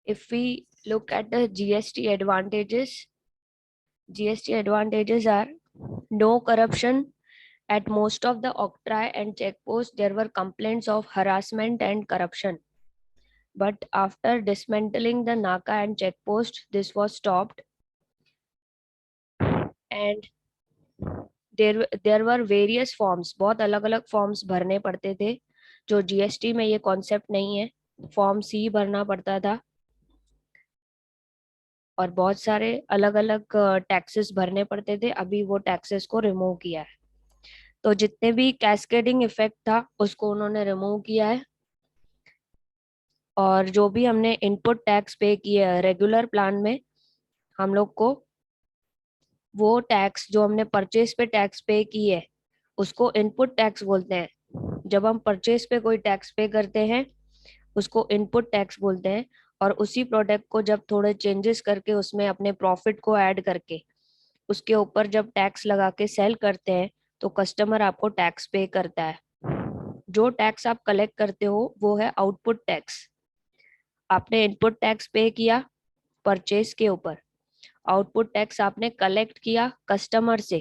If we look at the GST advantages are no corruption. At most of the octroi and checkposts, there were complaints of harassment and corruption. But after dismantling the Naka and checkpost, this was stopped. And there were various forms, बहुत अलग अलग forms भरने पड़ते थे जो GST में ये concept नहीं है. फॉर्म सी भरना पड़ता था और बहुत सारे अलग अलग टैक्सेस भरने पड़ते थे. अभी वो टैक्सेस को रिमूव किया है. तो जितने भी कैस्केडिंग इफेक्ट था उसको उन्होंने रिमूव किया है. और जो भी हमने इनपुट टैक्स पे किया है रेगुलर प्लान में, हम लोग को वो टैक्स जो हमने परचेज पे टैक्स पे की है उसको इनपुट टैक्स बोलते हैं. जब हम परचेज पे कोई टैक्स पे करते हैं उसको इनपुट टैक्स बोलते हैं. और उसी प्रोडक्ट को जब थोड़े चेंजेस करके उसमें अपने प्रॉफिट को ऐड करके उसके ऊपर जब टैक्स लगा के सेल करते हैं तो कस्टमर आपको टैक्स पे करता है. जो टैक्स आप कलेक्ट करते हो वो है आउटपुट टैक्स. आपने इनपुट टैक्स पे किया परचेज के ऊपर, आउटपुट टैक्स आपने कलेक्ट किया कस्टमर से.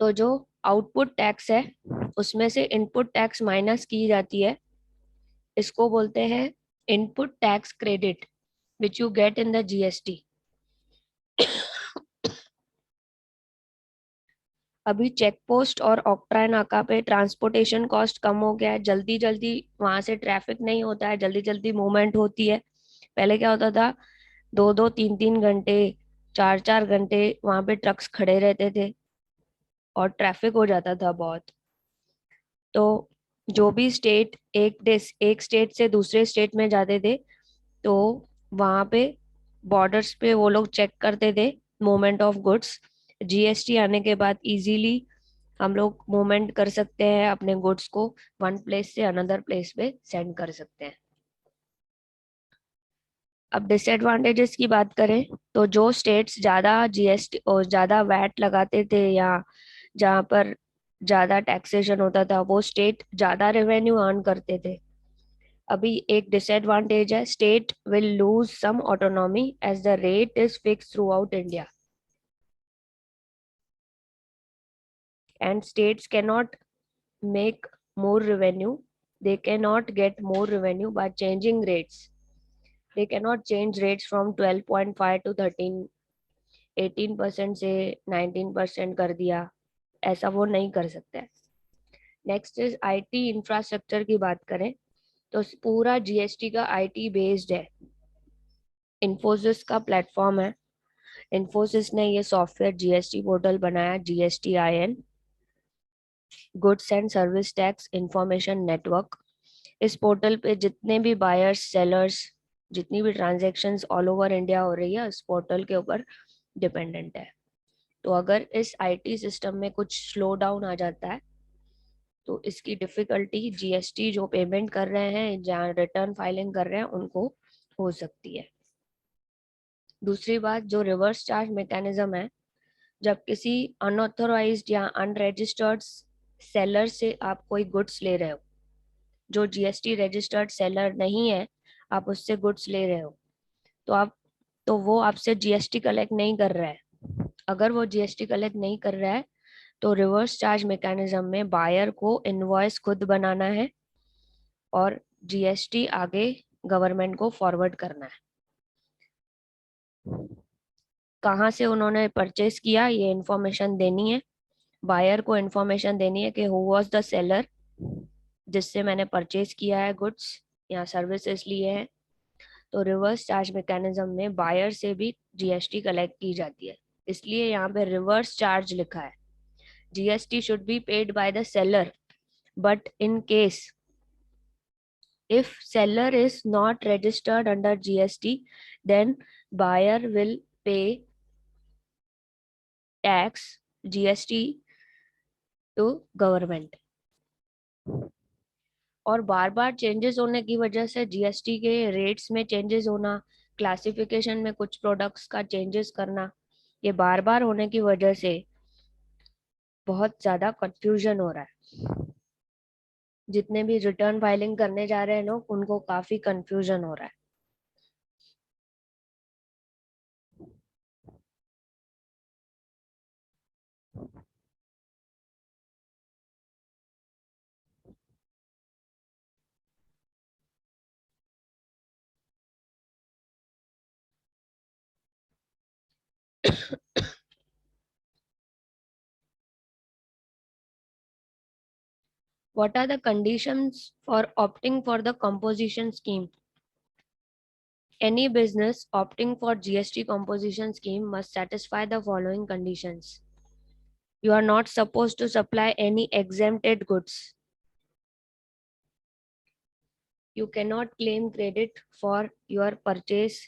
तो जो आउटपुट टैक्स है उसमें से इनपुट टैक्स माइनस की जाती है. इसको बोलते हैं input tax credit which you get in the GST. अभी चेक पोस्ट और ऑक्ट्रा नाका पे ट्रांसपोर्टेशन कॉस्ट कम हो गया है. जल्दी जल्दी वहां से ट्रैफिक नहीं होता है, जल्दी जल्दी मूवमेंट होती है. पहले क्या होता था, 2-2 3-3 घंटे 4-4 घंटे वहां पे ट्रक्स खड़े रहते थे और ट्रैफिक हो जाता था बहुत. तो जो भी स्टेट एक स्टेट से दूसरे स्टेट में जाते थे तो वहां पे बॉर्डर्स पे वो लोग चेक करते थे मूवमेंट ऑफ गुड्स. जीएसटी आने के बाद इजीली हम लोग मूवमेंट कर सकते हैं, अपने गुड्स को वन प्लेस से अनदर प्लेस पे सेंड कर सकते हैं. अब डिसएडवांटेजेस की बात करें तो जो स्टेट्स ज्यादा जीएसटी और ज्यादा वैट लगाते थे या जहाँ पर ज्यादा टैक्सेशन होता था वो स्टेट ज्यादा रेवेन्यू अर्न करते थे. अभी एक डिसएडवांटेज है, state will lose some autonomy as the rate is fix throughout India and states can not make more revenue. They cannot get more revenue by changing rates. They cannot change rates from 12.5 to 18% से 19% कर दिया, ऐसा वो नहीं कर सकते हैं. Next is IT infrastructure की बात करें तो पूरा जीएसटी का आईटी बेस्ड है. इन्फोसिस का प्लेटफॉर्म है. इन्फोसिस ने ये सॉफ्टवेयर जीएसटी पोर्टल बनाया, GSTIN, goods and service tax information network. इस पोर्टल पे जितने भी बायर्स सेलर्स जितनी भी ट्रांजैक्शंस ऑल ओवर इंडिया हो रही है इस पोर्टल के ऊपर डिपेंडेंट है. तो अगर इस आईटी सिस्टम में कुछ स्लो डाउन आ जाता है तो इसकी डिफिकल्टी जीएसटी जो पेमेंट कर रहे हैं जहाँ रिटर्न फाइलिंग कर रहे हैं उनको हो सकती है. दूसरी बात, जो रिवर्स चार्ज मैकेनिज्म है, जब किसी अनऑथोराइज्ड या अनरजिस्टर्ड सेलर से आप कोई गुड्स ले रहे हो, जो जीएसटी रजिस्टर्ड सेलर नहीं है, आप उससे गुड्स ले रहे हो तो वो आपसे जीएसटी कलेक्ट नहीं कर रहा है. अगर वो जीएसटी कलेक्ट नहीं कर रहा है तो रिवर्स चार्ज मैकेनिज्म में बायर को इनवॉइस खुद बनाना है और जीएसटी आगे गवर्नमेंट को फॉरवर्ड करना है. कहाँ से उन्होंने परचेस किया ये इन्फॉर्मेशन देनी है. बायर को इन्फॉर्मेशन देनी है कि हु वाज द सेलर जिससे मैंने परचेस किया है गुड्स या सर्विसेज लिए हैं. तो रिवर्स चार्ज मैकेनिज्म में बायर से भी जीएसटी कलेक्ट की जाती है, इसलिए यहाँ पे रिवर्स चार्ज लिखा है. GST should be paid by the seller, but in case if seller is not registered under GST, then buyer will pay tax GST to government. और बार बार चेंजेस होने की वजह से जीएसटी के रेट्स में चेंजेस होना, क्लासिफिकेशन में कुछ प्रोडक्ट्स का चेंजेस करना, ये बार बार होने की वजह से बहुत ज्यादा कंफ्यूजन हो रहा है. जितने भी रिटर्न फाइलिंग करने जा रहे हैं लोग, उनको काफी कंफ्यूजन हो रहा है। What are the conditions for opting for the composition scheme? Any business opting for GST composition scheme must satisfy the following conditions. You are not supposed to supply any exempted goods. You cannot claim credit for your purchase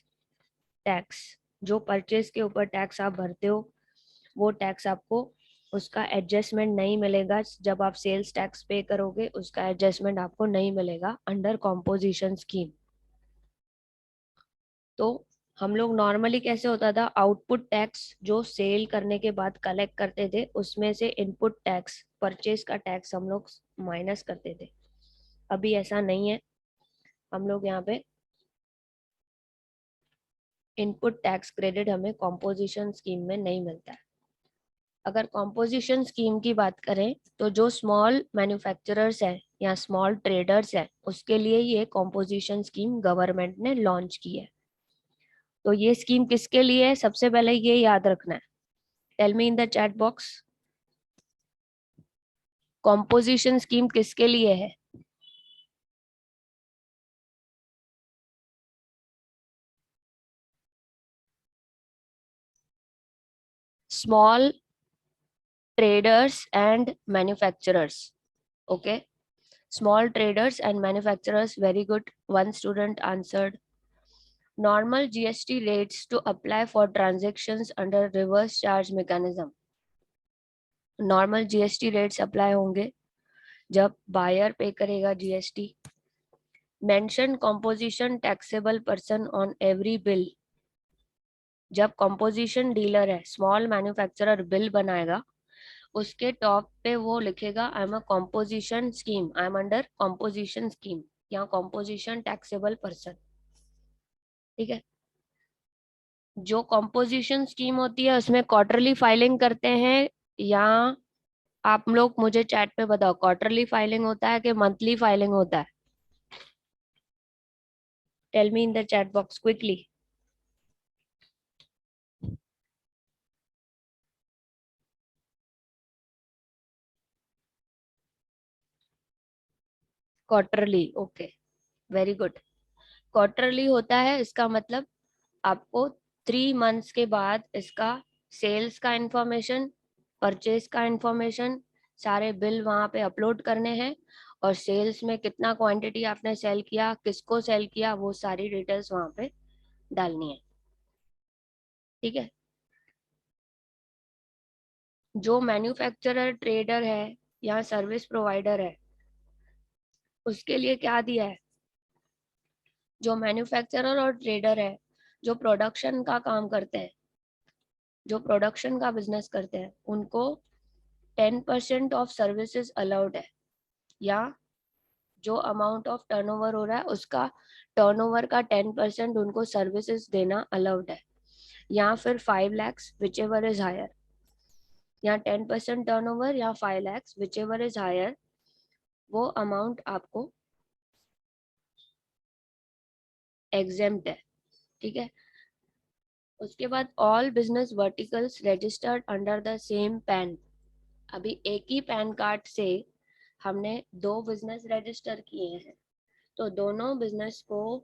tax. जो purchase के ऊपर tax आप भरते हो, वो tax आपको उसका adjustment नहीं मिलेगा। जब आप सेल्स टैक्स पे करोगे, उसका एडजस्टमेंट आपको नहीं मिलेगा अंडर कॉम्पोजिशन स्कीम। तो हम लोग नॉर्मली कैसे होता था, आउटपुट टैक्स जो सेल करने के बाद कलेक्ट करते थे, उसमें से इनपुट टैक्स, परचेज का टैक्स हम लोग माइनस करते थे। अभी ऐसा नहीं है। हम लोग यहाँ पे इनपुट टैक्स क्रेडिट हमें कॉम्पोजिशन स्कीम में नहीं मिलता है। अगर कॉम्पोजिशन स्कीम की बात करें तो जो स्मॉल मैन्युफैक्चरर्स हैं या स्मॉल ट्रेडर्स हैं, उसके लिए ये कॉम्पोजिशन स्कीम गवर्नमेंट ने लॉन्च की है। तो ये स्कीम किसके लिए है, सबसे पहले ये याद रखना है। Tell me in the chat box, composition scheme किसके लिए है? Small traders and manufacturers. Okay, small traders and manufacturers. Very good, one student answered. Normal GST rates to apply for transactions under reverse charge mechanism. Normal GST rates apply होंगे जब buyer पे करेगा GST. Mention composition taxable person on every bill. जब composition dealer है, small manufacturer bill बनाएगा, उसके top पे वो लिखेगा I am a composition scheme, I am under composition scheme या कॉम्पोजिशन टैक्सेबल पर्सन। ठीक है। जो कॉम्पोजिशन स्कीम होती है उसमें क्वार्टरली फाइलिंग करते हैं, या आप लोग मुझे चैट पे बताओ, क्वार्टरली फाइलिंग होता है कि मंथली फाइलिंग होता है? Tell me in the chat box quickly. Quarterly, okay, very good. Quarterly होता है, इसका मतलब आपको 3 मंथ्स के बाद इसका सेल्स का इंफॉर्मेशन, परचेज का इंफॉर्मेशन, सारे बिल वहां पे अपलोड करने हैं, और सेल्स में कितना क्वांटिटी आपने सेल किया, किसको सेल किया, वो सारी डिटेल्स वहां पे डालनी है। ठीक है। जो मैन्युफैक्चरर, ट्रेडर है या सर्विस प्रोवाइडर है, उसके लिए क्या दिया है? जो मैन्युफैक्चरर और ट्रेडर है, जो प्रोडक्शन का काम करते हैं, जो प्रोडक्शन का बिजनेस करते हैं, उनको 10% ऑफ सर्विसेज अलाउड है, या जो अमाउंट ऑफ टर्नओवर हो रहा है उसका टर्नओवर का 10% उनको सर्विसेज देना अलाउड है, या फिर 5 lakhs whichever is higher, या 10% टर्नओवर या 5 lakhs whichever is higher, वो अमाउंट आपको एग्जेम्प्ट है। ठीक है। उसके बाद all business verticals registered under the same PAN. अभी एक ही पैन कार्ड से हमने 2 बिजनेस रजिस्टर किए हैं, तो दोनों बिजनेस को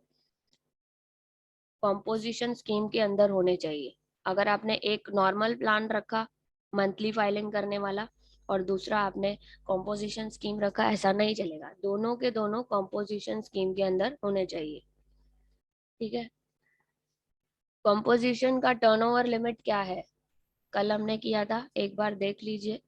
कॉम्पोजिशन स्कीम के अंदर होने चाहिए। अगर आपने एक नॉर्मल प्लान रखा मंथली फाइलिंग करने वाला, और दूसरा आपने कॉम्पोजिशन स्कीम रखा, ऐसा नहीं चलेगा। दोनों के दोनों कॉम्पोजिशन स्कीम के अंदर होने चाहिए। ठीक है। कॉम्पोजिशन का टर्नओवर लिमिट क्या है, कल हमने किया था, एक बार देख लीजिए।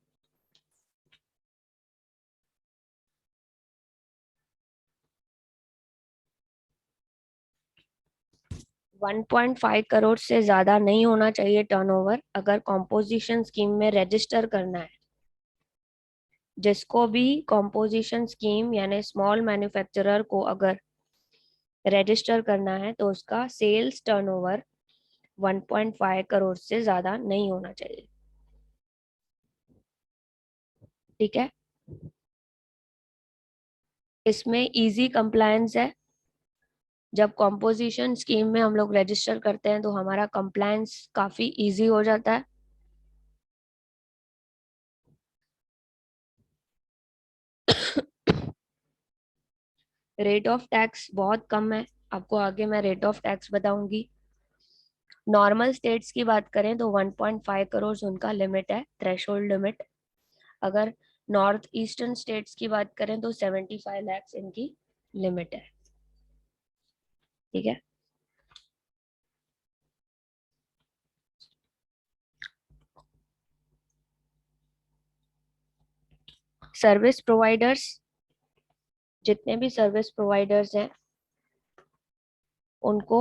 1.5 करोड़ से ज्यादा नहीं होना चाहिए टर्नओवर, अगर कॉम्पोजिशन स्कीम में रजिस्टर करना है। जिसको भी कॉम्पोजिशन स्कीम यानी स्मॉल मैन्युफैक्चरर को अगर रजिस्टर करना है तो उसका सेल्स टर्नओवर 1.5 करोड़ से ज्यादा नहीं होना चाहिए। ठीक है, इसमें इजी कंप्लायंस है। जब कॉम्पोजिशन स्कीम में हम लोग रजिस्टर करते हैं तो हमारा कंप्लायंस काफी इजी हो जाता है। रेट ऑफ टैक्स बहुत कम है, आपको आगे मैं रेट ऑफ टैक्स बताऊंगी। नॉर्मल स्टेट्स की बात करें तो 1.5 करोड़ उनका लिमिट है, थ्रेशोल्ड लिमिट। अगर नॉर्थ ईस्टर्न स्टेट्स की बात करें तो 75 लैक्स इनकी लिमिट है। ठीक है, सर्विस प्रोवाइडर्स, जितने भी सर्विस प्रोवाइडर्स हैं उनको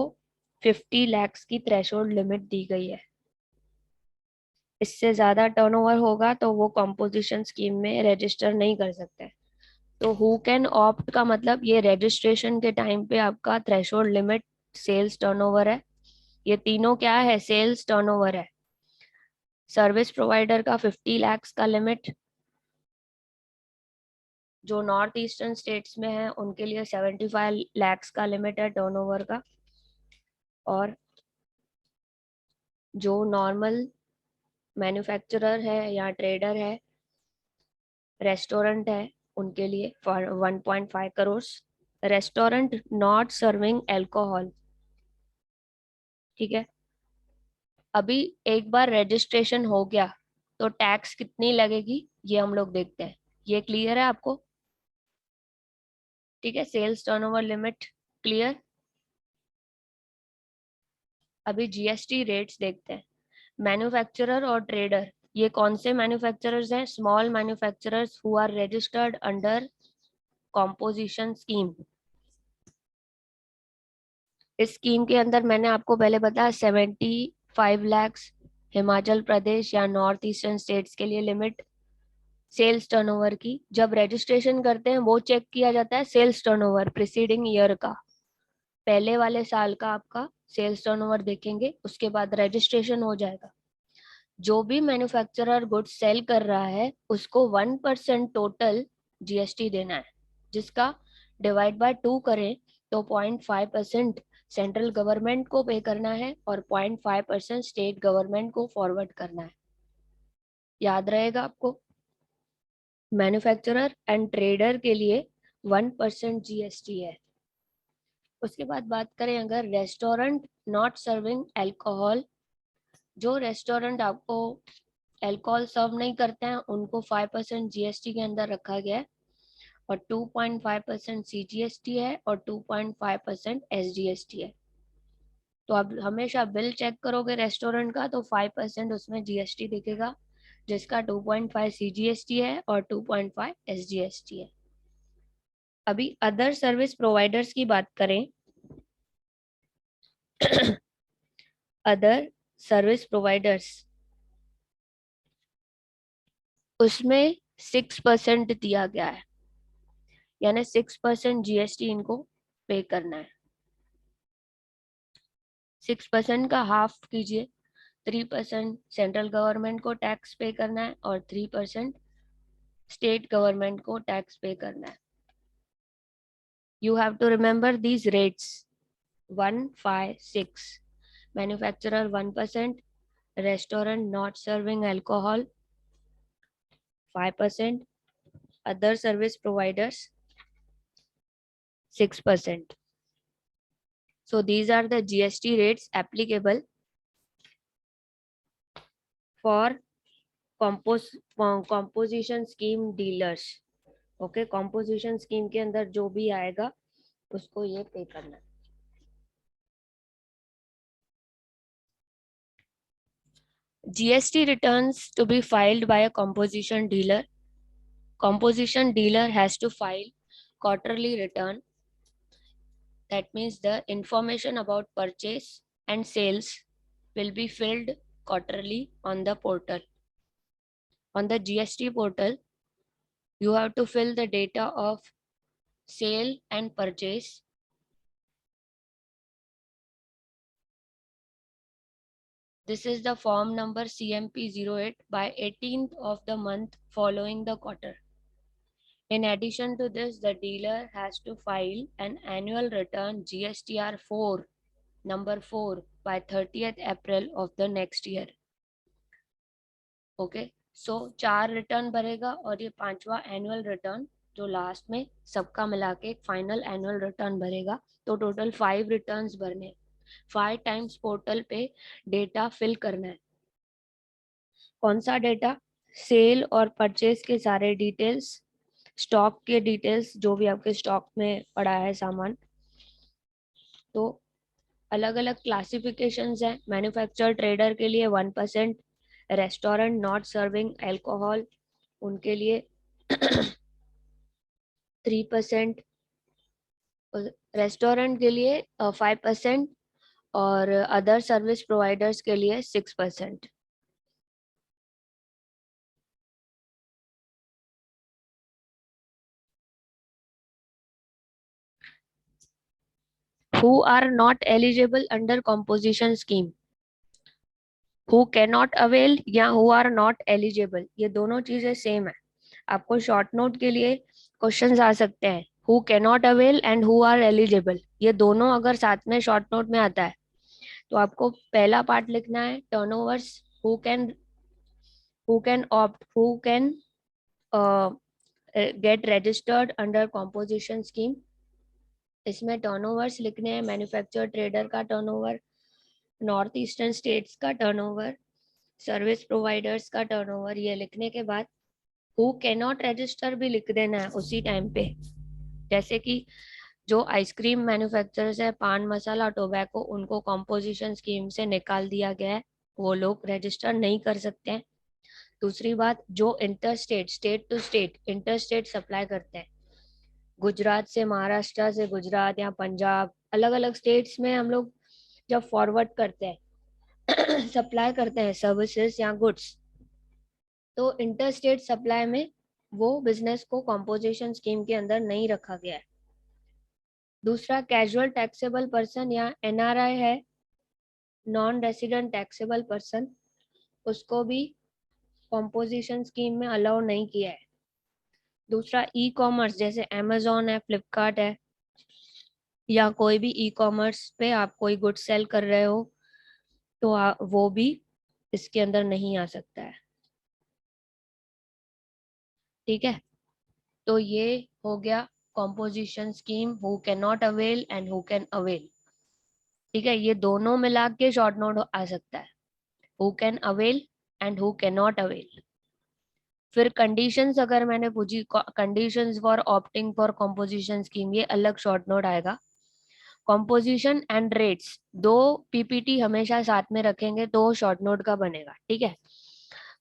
50 लैक्स की थ्रेशोल्ड लिमिट दी गई है। इससे ज्यादा टर्नओवर होगा तो वो कॉम्पोजिशन स्कीम में रजिस्टर नहीं कर सकते। तो हु कैन ऑप्ट का मतलब ये रजिस्ट्रेशन के टाइम पे आपका थ्रेशोल्ड लिमिट सेल्स टर्नओवर है। ये तीनों क्या है, सेल्स टर्नओवर है। सर्विस प्रोवाइडर का 50 लैक्स का लिमिट, जो नॉर्थ ईस्टर्न स्टेट्स में है उनके लिए 75 लैक्स का लिमिट है टर्नओवर का। और जो नॉर्मल मैन्युफैक्चरर है या ट्रेडर है, रेस्टोरेंट है, उनके लिए 1.5 crore. Restaurant not serving alcohol. ठीक है, अभी एक बार रजिस्ट्रेशन हो गया तो टैक्स कितनी लगेगी ये हम लोग देखते हैं। ये क्लियर है आपको? ठीक है, सेल्स टर्नओवर लिमिट क्लियर। अभी जीएसटी रेट्स देखते हैं। मैन्युफैक्चरर और ट्रेडर, ये कौन से मैन्युफैक्चरर्स हैं? Small manufacturers who are registered under composition scheme. इस स्कीम के अंदर मैंने आपको पहले बताया 75 लैक्स हिमाचल प्रदेश या नॉर्थ ईस्टर्न स्टेट्स के लिए लिमिट सेल्स टर्नओवर की। जब रजिस्ट्रेशन करते हैं वो चेक किया जाता है सेल्स टर्नओवर प्रीसीडिंग ईयर का, पहले वाले साल का आपका सेल्स टर्नओवर देखेंगे, उसके बाद रजिस्ट्रेशन हो जाएगा। जो भी मैन्युफैक्चरर गुड्स सेल कर रहा है उसको 1% टोटल जीएसटी देना है, जिसका डिवाइड बाय 2 करें तो 0.5% सेंट्रल गवर्नमेंट को पे करना है और 0.5% स्टेट गवर्नमेंट को फॉरवर्ड करना है। याद रहेगा आपको? मैन्युफैक्चरर एंड ट्रेडर के लिए 1% जीएसटी है। उसके बाद बात करें अगर रेस्टोरेंट नॉट सर्विंग अल्कोहल, जो रेस्टोरेंट आपको अल्कोहल सर्व नहीं करते हैं उनको 5% जीएसटी के अंदर रखा गया है, और 2.5% सीजीएसटी है और 2.5% एसजीएसटी है। तो आप हमेशा बिल चेक करोगे रेस्टोरेंट का तो 5% उसमें जीएसटी दिखेगा, जिसका 2.5 सीजीएसटी है और 2.5 एसजीएसटी है। अभी अदर सर्विस प्रोवाइडर्स की बात करें अदर सर्विस प्रोवाइडर्स, उसमें 6% दिया गया है, यानी 6% जीएसटी इनको पे करना है। 6% का हाफ कीजिए, 3% सेंट्रल गवर्नमेंट को टैक्स पे करना है और 3% स्टेट गवर्नमेंट को टैक्स पे करना है। You have to remember these rates 1, 5, 6। Manufacturer 1%, restaurant not serving alcohol 5%, other service providers 6%. So these are the GST rates applicable for composition scheme dealers. Okay, composition scheme के अंदर जो भी आएगा उसको ये पे करना है। GST returns to be filed by a composition dealer. Composition dealer has to file quarterly return. That means the information about purchase and sales will be filled quarterly on the portal. On the GST portal, You have to fill the data of sale and purchase. This is the form number CMP08 by 18th of the month following the quarter. In addition to this, the dealer has to file an annual return GSTR 4 number 4 by 30th April of the next year. Okay so 4 return भरेगा और ये 5वां annual return जो last में सबका मिला के एक फाइनल एनुअल रिटर्न भरेगा. तो टोटल 5 रिटर्न्स भरने, 5 टाइम्स पोर्टल पे डेटा फिल करना है. कौन सा डेटा? सेल और परचेज के सारे डिटेल्स, स्टॉक के डिटेल्स, जो भी आपके स्टॉक में पड़ा है सामान. तो अलग अलग क्लासिफिकेशंस हैं. मैन्युफैक्चर ट्रेडर के लिए 1%, रेस्टोरेंट नॉट सर्विंग अल्कोहल उनके लिए 3%, रेस्टोरेंट के लिए 5% और अदर सर्विस प्रोवाइडर्स के लिए 6%. Who are not eligible under composition scheme? Who cannot avail या who are not eligible, ये दोनों चीजें सेम है. आपको शॉर्ट नोट के लिए क्वेश्चंस आ सकते हैं. Who cannot avail and who are eligible, ये दोनों अगर साथ में शॉर्ट नोट में आता है तो आपको पहला पार्ट लिखना है turnovers. who can opt, who can get registered under composition scheme. इसमें टर्नओवर्स लिखने हैं. मैन्युफैक्चर ट्रेडर का टर्नओवर, नॉर्थ ईस्टर्न स्टेट्स का टर्नओवर, सर्विस प्रोवाइडर्स का टर्नओवर. ये लिखने के बाद हु कैन नॉट रजिस्टर भी लिख देना है उसी टाइम पे. जैसे कि जो आइसक्रीम मैन्युफैक्चरर्स है, पान मसाला टोबैको, उनको कॉम्पोजिशन स्कीम से निकाल दिया गया है, वो लोग रजिस्टर नहीं कर सकते हैं. दूसरी बात, जो inter state, state to state, inter state supply करते हैं, गुजरात से महाराष्ट्र से गुजरात या पंजाब, अलग अलग स्टेट्स में हम लोग जब फॉरवर्ड करते हैं सप्लाई करते हैं सर्विसेज या गुड्स, तो इंटर स्टेट सप्लाई में वो बिजनेस को कॉम्पोजिशन स्कीम के अंदर नहीं रखा गया है. दूसरा, कैजुअल टैक्सेबल पर्सन या एनआरआई है, नॉन रेसिडेंट टैक्सेबल पर्सन, उसको भी कॉम्पोजिशन स्कीम में अलाउ नहीं किया है. दूसरा, ई कॉमर्स जैसे अमेजोन है, फ्लिपकार्ट है, या कोई भी ई कॉमर्स पे आप कोई गुड सेल कर रहे हो तो वो भी इसके अंदर नहीं आ सकता है. ठीक है, तो ये हो गया composition scheme, who can not avail and who can avail. ठीक है, ये दोनों मिला के शॉर्ट नोट आ सकता है, who can avail and who can not avail. फिर कंडीशंस अगर मैंने पूछी, conditions for opting for composition scheme, ये अलग शॉर्ट नोट आएगा. कॉम्पोजिशन एंड रेट्स, दो पीपीटी हमेशा साथ में रखेंगे तो शॉर्ट नोट का बनेगा. ठीक है,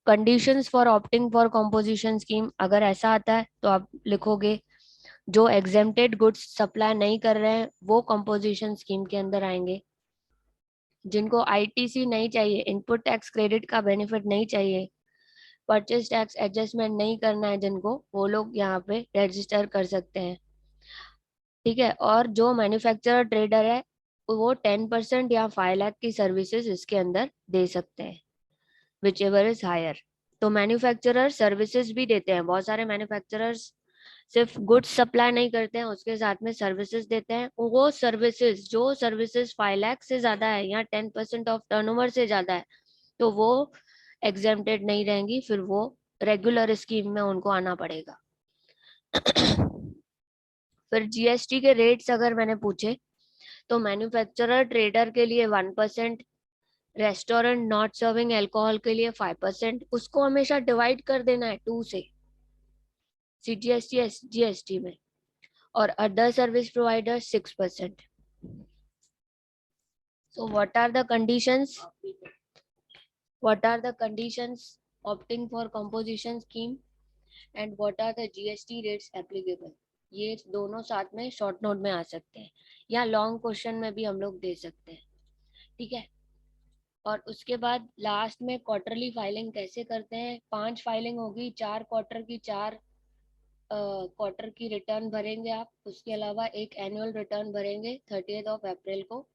conditions for opting for composition scheme अगर ऐसा आता है तो आप लिखोगे जो एग्जेम्प्टेड गुड्स सप्लाई नहीं कर रहे हैं वो कॉम्पोजिशन स्कीम के अंदर आएंगे. जिनको आईटीसी नहीं चाहिए, इनपुट टैक्स क्रेडिट का बेनिफिट नहीं चाहिए, परचेज टैक्स एडजस्टमेंट नहीं करना है जिनको, वो लोग यहाँ पे रजिस्टर कर सकते हैं. ठीक है, और जो मैन्युफैक्चरर ट्रेडर है वो 10% या 5 लाख की सर्विसेज इसके अंदर दे सकते हैं, विच एवर इज हायर. तो मैन्युफैक्चरर सर्विसेज भी देते हैं. बहुत सारे मैन्युफैक्चरर्स सिर्फ गुड्स सप्लाई नहीं करते हैं, उसके साथ में सर्विसेज देते हैं. वो सर्विसेज, जो सर्विसेज 5 लाख से ज्यादा है या 10% ऑफ टर्नओवर से ज्यादा है, तो वो एग्जेम्प्टेड नहीं रहेंगी, फिर वो रेगुलर स्कीम में उनको आना पड़ेगा. फिर जीएसटी के रेट्स अगर मैंने पूछे तो मैन्युफैक्चरर ट्रेडर के लिए 1%, रेस्टोरेंट नॉट सर्विंग अल्कोहल के लिए 5%. उसको हमेशा डिवाइड कर देना है 2 से, सीजीएसटी जीएसटी में, और other service provider 6%. So what are the conditions? What are the conditions opting for composition scheme and what are the GST rates applicable? ये दोनों साथ में शॉर्ट नोट में आ सकते हैं या लॉन्ग क्वेश्चन में भी हम लोग दे सकते हैं. ठीक है, और उसके बाद लास्ट में क्वार्टरली फाइलिंग कैसे करते हैं. 5 फाइलिंग होगी, 4 क्वार्टर की 4 क्वार्टर की रिटर्न भरेंगे आप, उसके अलावा एक एनुअल रिटर्न भरेंगे 30th ऑफ अप्रैल को,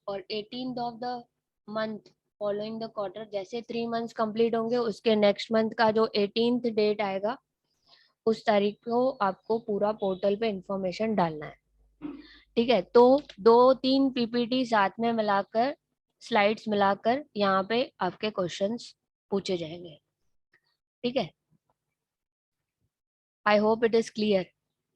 और 18th of the month following the quarter, जैसे 3 मंथ्स कंप्लीट होंगे उसके नेक्स्ट मंथ का जो 18th डेट आएगा उस तारीख को आपको पूरा पोर्टल पे इंफॉर्मेशन डालना है। ठीक है, तो 2-3 पीपीटी साथ में मिलाकर, स्लाइड्स मिलाकर यहाँ पे आपके क्वेश्चंस पूछे जाएंगे। ठीक है, I hope it is clear.